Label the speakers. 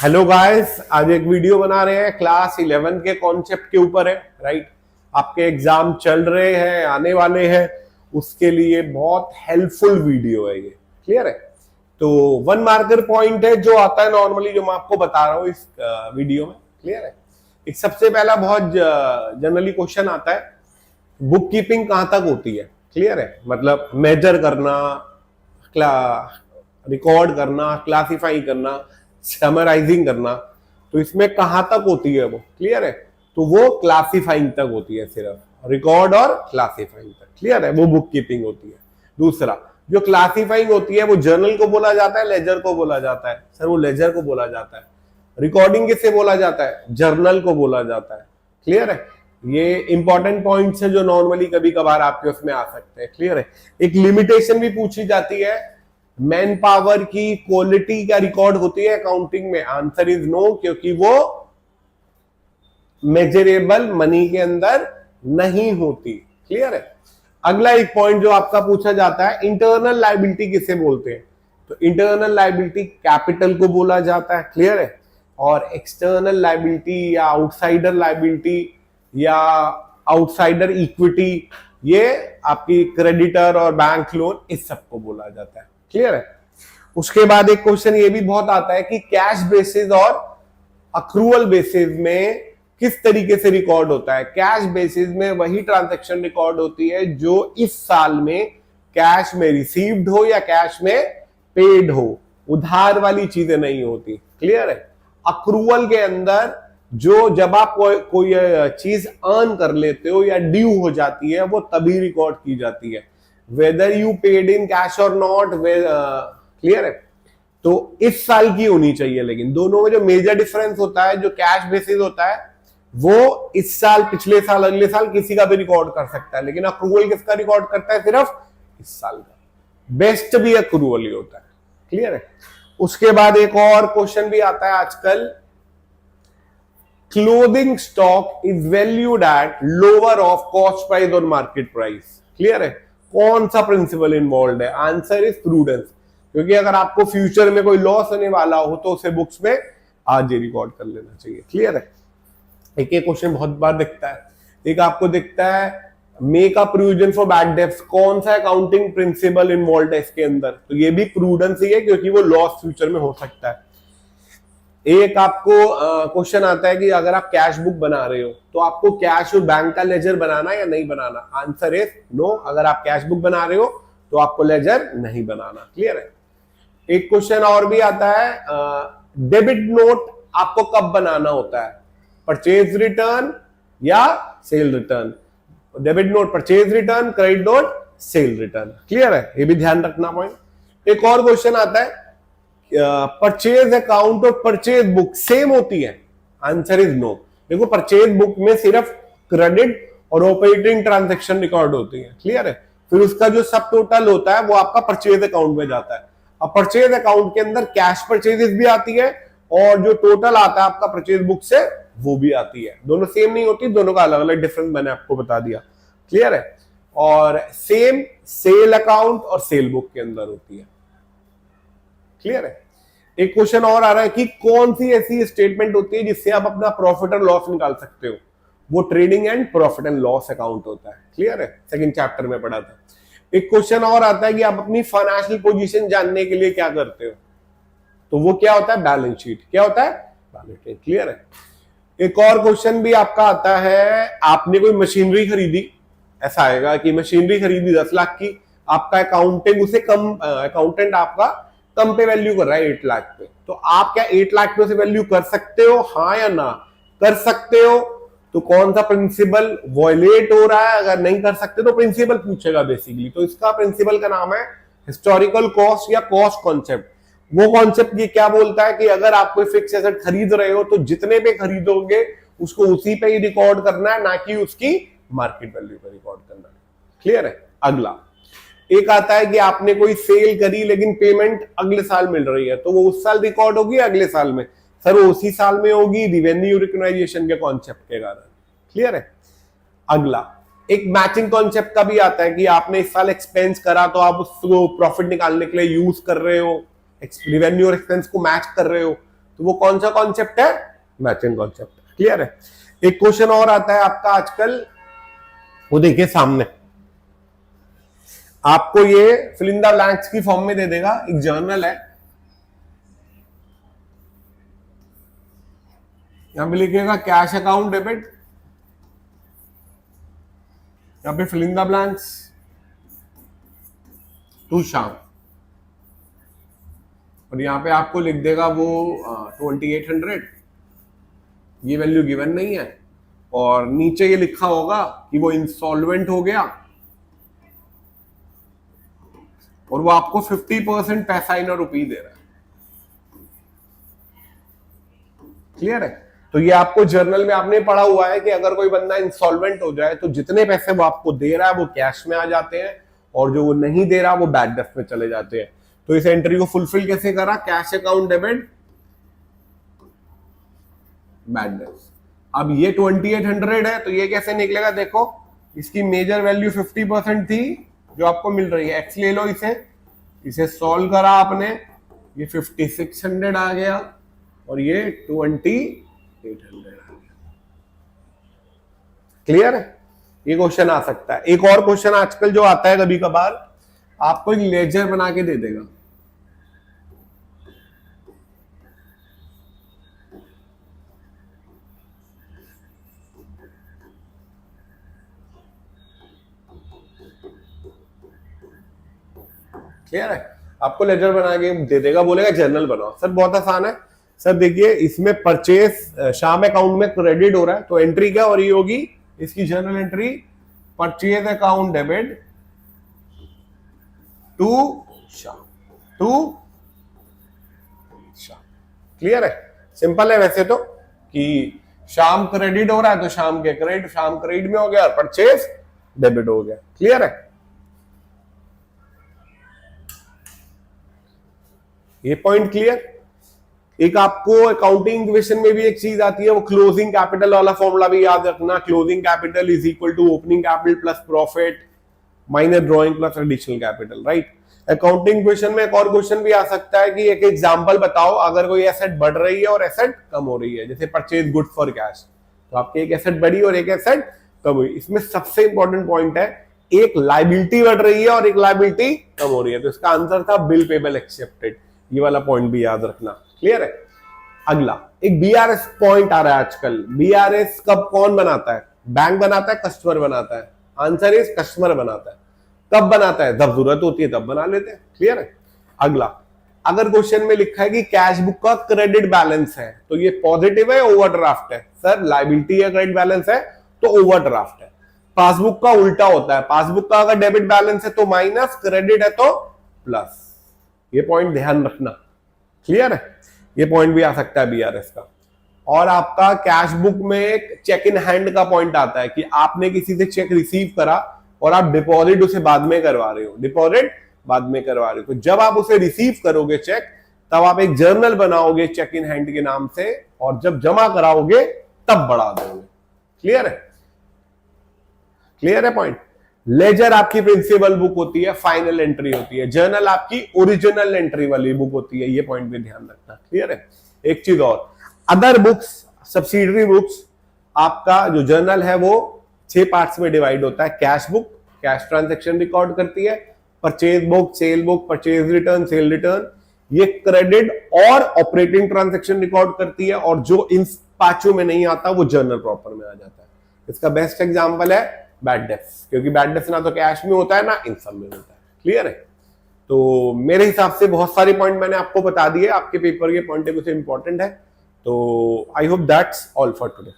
Speaker 1: Hello guys, आज एक video बना रहे हैं क्लास 11 के कॉन्सेप्ट के ऊपर है। राइट, आपके एग्जाम चल रहे हैं, आने वाले हैं, उसके लिए बहुत हेल्पफुल वीडियो है ये। क्लियर है? तो वन मार्कर पॉइंट है जो आता है नॉर्मली, जो मैं आपको बता रहा हूँ इस वीडियो में। क्लियर है? एक सबसे पहला बहुत जनरली क्वेश्चन आता है, बुक कीपिंग कहां तक होती है। क्लियर है? मतलब मेजर करना, रिकॉर्ड करना, क्लासिफाई करना, समराइजिंग करना, तो इसमें कहां तक होती है वो। क्लियर है? तो वो क्लासिफाइंग तक होती है, सिर्फ रिकॉर्ड और क्लासिफाइंग तक। क्लियर है? वो बुक कीपिंग होती है। दूसरा जो क्लासिफाइंग होती है वो जर्नल को बोला जाता है, लेजर को बोला जाता है। सर वो लेजर को बोला जाता है। रिकॉर्डिंग किससे बोला जाता है? जर्नल को बोला जाता है। क्लियर है? ये इंपॉर्टेंट पॉइंट्स है जो नॉर्मली कभी कभार आपके उसमें आ सकते हैं। क्लियर है? एक लिमिटेशन भी पूछी जाती है, मैन पावर की क्वालिटी क्या रिकॉर्ड होती है अकाउंटिंग में? आंसर इज नो, क्योंकि वो मेजरेबल मनी के अंदर नहीं होती। क्लियर है? अगला एक पॉइंट जो आपका पूछा जाता है, इंटरनल लायबिलिटी किसे बोलते हैं? तो इंटरनल लायबिलिटी कैपिटल को बोला जाता है। क्लियर है? और एक्सटर्नल लायबिलिटी या आउटसाइडर लायबिलिटी या आउटसाइडर इक्विटी, ये आपकी क्रेडिटर और बैंक लोन, इस सबको बोला जाता है। क्लियर है? उसके बाद एक क्वेश्चन ये भी बहुत आता है कि कैश बेसिस और अक्रूवल बेसिस में किस तरीके से रिकॉर्ड होता है। कैश बेसिस में वही ट्रांजैक्शन रिकॉर्ड होती है जो इस साल में कैश में रिसीव्ड हो या कैश में पेड हो, उधार वाली चीजें नहीं होती। क्लियर है? अक्रूवल के अंदर जो जब आप कोई चीज अर्न कर लेते हो या ड्यू हो जाती है, वो तभी रिकॉर्ड की जाती है, whether you paid in cash और नॉट। क्लियर है? तो इस साल की होनी चाहिए, लेकिन दोनों में जो मेजर डिफरेंस होता है, जो कैश बेसिस होता है वो इस साल, पिछले साल, अगले साल किसी का भी रिकॉर्ड कर सकता है, लेकिन अक्रूवल किसका रिकॉर्ड करता है? सिर्फ इस साल का। बेस्ट भी अक्रूवल ही होता है। क्लियर है? उसके बाद एक और क्वेश्चन भी आता है आजकल, clothing stock is valued at lower of cost price और मार्केट प्राइस। क्लियर है? कौन सा प्रिंसिपल इन्वॉल्व है? आंसर इज प्रूडेंस, क्योंकि अगर आपको फ्यूचर में कोई लॉस होने वाला हो तो उसे बुक्स में आज ही रिकॉर्ड कर लेना चाहिए। क्लियर है? एक क्वेश्चन बहुत बार दिखता है, एक आपको दिखता है make a provision for bad debts. कौन सा अकाउंटिंग प्रिंसिपल इन्वॉल्व है इसके अंदर? तो ये भी प्रूडेंस ही है, क्योंकि वो लॉस फ्यूचर में हो सकता है। एक आपको क्वेश्चन आता है कि अगर आप कैश बुक बना रहे हो तो आपको कैश और बैंक का लेजर बनाना या नहीं बनाना? Answer is no. अगर आप कैश बुक बना रहे हो तो आपको लेजर नहीं बनाना। क्लियर है? एक क्वेश्चन और भी आता है, डेबिट नोट आपको कब बनाना होता है? परचेज रिटर्न या cell return? Debit note purchase return, credit note cell return. Clear है? ये भी ध्यान रखना पॉइंट। एक और क्वेश्चन आता है, परचेज अकाउंट और परचेज बुक सेम होती है? Answer is no. देखो, परचेज बुक में सिर्फ क्रेडिट और ऑपरेटिंग ट्रांजैक्शन रिकॉर्ड होती है। क्लियर है? फिर उसका जो सब टोटल होता है वो आपका परचेज अकाउंट में जाता है। अब परचेज अकाउंट के अंदर कैश परचेजेस भी आती है और जो टोटल आता है आपका परचेज बुक से, वो भी आती है। दोनों सेम नहीं होती, दोनों का अलग अलग डिफरेंस मैंने आपको बता दिया। क्लियर है? और सेम सेल अकाउंट और सेल बुक के अंदर होती है। क्लियर है? एक क्वेश्चन और आ रहा है कि कौन सी ऐसी स्टेटमेंट होती है जिससे आप अपना प्रॉफिट और लॉस निकाल सकते हो? वो trading and profit and loss account होता है। क्लियर है? सेकंड चैप्टर में पढ़ा था। एक क्वेश्चन और आता है कि आप अपनी फाइनेंशियल पोजीशन जानने के लिए क्या करते हो? तो वो क्या होता है? Balance sheet. क्या होता है? Balance sheet. क्लियर है? एक और क्वेश्चन भी आपका आता है, आपने कोई मशीनरी खरीदी, ऐसा आएगा कि मशीनरी खरीदी 10 लाख की, आपका अकाउंटिंग उसे कम, अकाउंटेंट आपका कम पे वैल्यू कर रहा है 8 लाख पे, तो आप क्या 8 लाख पे से वैल्यू कर सकते हो? हाँ या ना? कर सकते हो। तो कौन सा प्रिंसिपल वॉयलेट हो रहा है? अगर नहीं कर सकते तो प्रिंसिपल पूछेगा बेसिकली। तो इसका प्रिंसिपल का नाम है हिस्टोरिकल कॉस्ट या कॉस्ट कॉन्सेप्ट। वो कॉन्सेप्ट ये क्या बोलता है कि अगर आप कोई फिक्स एसेट खरीद रहे हो तो जितने पे खरीदोगे उसको उसी पे ही रिकॉर्ड करना है, ना कि उसकी मार्केट वैल्यू पे रिकॉर्ड करना है। क्लियर है? अगला एक आता है कि आपने कोई सेल करी लेकिन पेमेंट अगले साल मिल रही है, तो वो उस साल रिकॉर्ड होगी अगले साल में? सर वो उसी साल में होगी, रिवेन्यू रिकॉग्नाइजेशन के कॉन्सेप्ट के कारण। क्लियर है? अगला एक मैचिंग कॉन्सेप्ट का भी आता है कि आपने इस साल एक्सपेंस करा तो आप उसको प्रॉफिट निकालने के लिए यूज कर रहे हो, रिवेन्यू और एक्सपेंस को मैच कर रहे हो, तो वो कौन सा कॉन्सेप्ट है? Matching concept. क्लियर है? एक क्वेश्चन और आता है आपका आजकल, वो देखिए सामने आपको ये फिल इन द ब्लैंक्स की फॉर्म में दे देगा। एक जर्नल है, यहां पे लिखिएगा कैश अकाउंट डेबिट, यहां पे fill in the blanks to Shyam, और यहां पे आपको लिख देगा वो 2800, ये वैल्यू गिवन नहीं है, और नीचे ये लिखा होगा कि वो इंसॉल्वेंट हो गया और वो आपको 50% पैसा इन रुपी दे रहा है। क्लियर है? तो ये आपको जर्नल में आपने पढ़ा हुआ है कि अगर कोई बंदा इंसॉल्वेंट हो जाए तो जितने पैसे वो आपको दे रहा है वो कैश में आ जाते हैं, और जो वो नहीं दे रहा वो बैड डेट में चले जाते हैं। तो इस एंट्री को फुलफिल कैसे करा? Cash account debit bad debt. अब ये 2800 है, तो ये कैसे निकलेगा? देखो, इसकी मेजर वैल्यू 50% थी जो आपको मिल रही है। एक्स ले लो, इसे सॉल्व करा आपने, ये 5600 आ गया और ये 2800 आ गया। क्लियर है? ये क्वेश्चन आ सकता है। एक और क्वेश्चन आजकल जो आता है कभी कभार, आपको एक लेजर बना के दे देगा। क्लियर है? आपको लेजर बना के दे देगा, बोलेगा जर्नल बनाओ। सर बहुत आसान है। सर देखिए, इसमें परचेज शाम अकाउंट में क्रेडिट हो रहा है, तो एंट्री क्या हो रही होगी? इसकी journal entry purchase account debit to Shyam, to Shyam. Clear है? सिंपल है वैसे तो, कि शाम क्रेडिट हो रहा है तो शाम के क्रेडिट, शाम क्रेडिट में हो गया और परचेज डेबिट हो गया। क्लियर है? ये पॉइंट क्लियर? एक आपको अकाउंटिंग इक्वेशन में भी एक चीज आती है, वो क्लोजिंग कैपिटल वाला फॉर्मूला भी याद रखना। Closing capital is equal to opening capital plus profit minus drawing plus additional capital, right? Accounting equation में एक और क्वेश्चन भी आ सकता है कि एक एग्जांपल बताओ, अगर कोई एसेट बढ़ रही है और एसेट कम हो रही है, जैसे परचेज गुड फॉर कैश, तो आपकी एक एसेट बढ़ी और एक एसेट कम हुई। इसमें सबसे इंपॉर्टेंट पॉइंट है, एक लायबिलिटी बढ़ रही है और एक लायबिलिटी कम हो रही है, तो इसका आंसर था बिल पेबल एक्सेप्टेड। ये वाला पॉइंट भी याद रखना। क्लियर है? अगला एक बीआरएस पॉइंट आ रहा है आजकल। बीआरएस कब कौन बनाता है? बैंक बनाता है, कस्टमर बनाता है? आंसर इज कस्टमर बनाता है। कब बनाता है? जब जरूरत होती है तब बना लेते हैं। क्लियर है? अगला, अगर क्वेश्चन में लिखा है कि कैश बुक का क्रेडिट बैलेंस है, तो ये पॉजिटिव है ओवरड्राफ्ट है? सर लायबिलिटी है, क्रेडिट बैलेंस है तो ओवरड्राफ्ट है। पासबुक का उल्टा होता है, पासबुक का अगर डेबिट बैलेंस है तो माइनस, क्रेडिट है तो प्लस। ये पॉइंट ध्यान रखना। क्लियर है? ये पॉइंट भी आ सकता है बीआरएस का। और आपका कैश बुक में एक चेक इन हैंड का पॉइंट आता है कि आपने किसी से चेक रिसीव करा और आप डिपॉजिट उसे बाद में करवा रहे हो, डिपॉजिट बाद में करवा रहे हो, तो जब आप उसे रिसीव करोगे चेक, तब आप एक जर्नल बनाओगे चेक इन हैंड के नाम से, और जब जमा कराओगे तब बढ़ा दोगे। क्लियर है? क्लियर है पॉइंट? लेजर आपकी प्रिंसिपल बुक होती है, फाइनल एंट्री होती है। जर्नल आपकी ओरिजिनल एंट्री वाली बुक होती है। ये पॉइंट भी ध्यान रखना। क्लियर है? एक चीज और, अदर बुक्स, सब्सिडरी बुक्स, आपका जो जर्नल है वो 6 पार्ट्स में डिवाइड होता है। Cash book, cash transaction record करती है। Purchase book, cell book, purchase return, cell return, ये क्रेडिट और ऑपरेटिंग ट्रांजैक्शन रिकॉर्ड करती है। और जो इन 5 में नहीं आता वो जर्नल प्रॉपर में आ जाता है। इसका बेस्ट एग्जांपल है बैड डेट्स, क्योंकि बैड डेट्स ना तो कैश में होता है ना इनकम में होता है। क्लियर है? तो मेरे हिसाब से बहुत सारे पॉइंट मैंने आपको बता दिए, आपके पेपर के पॉइंट कुछ इंपॉर्टेंट है। तो I hope that's all for today.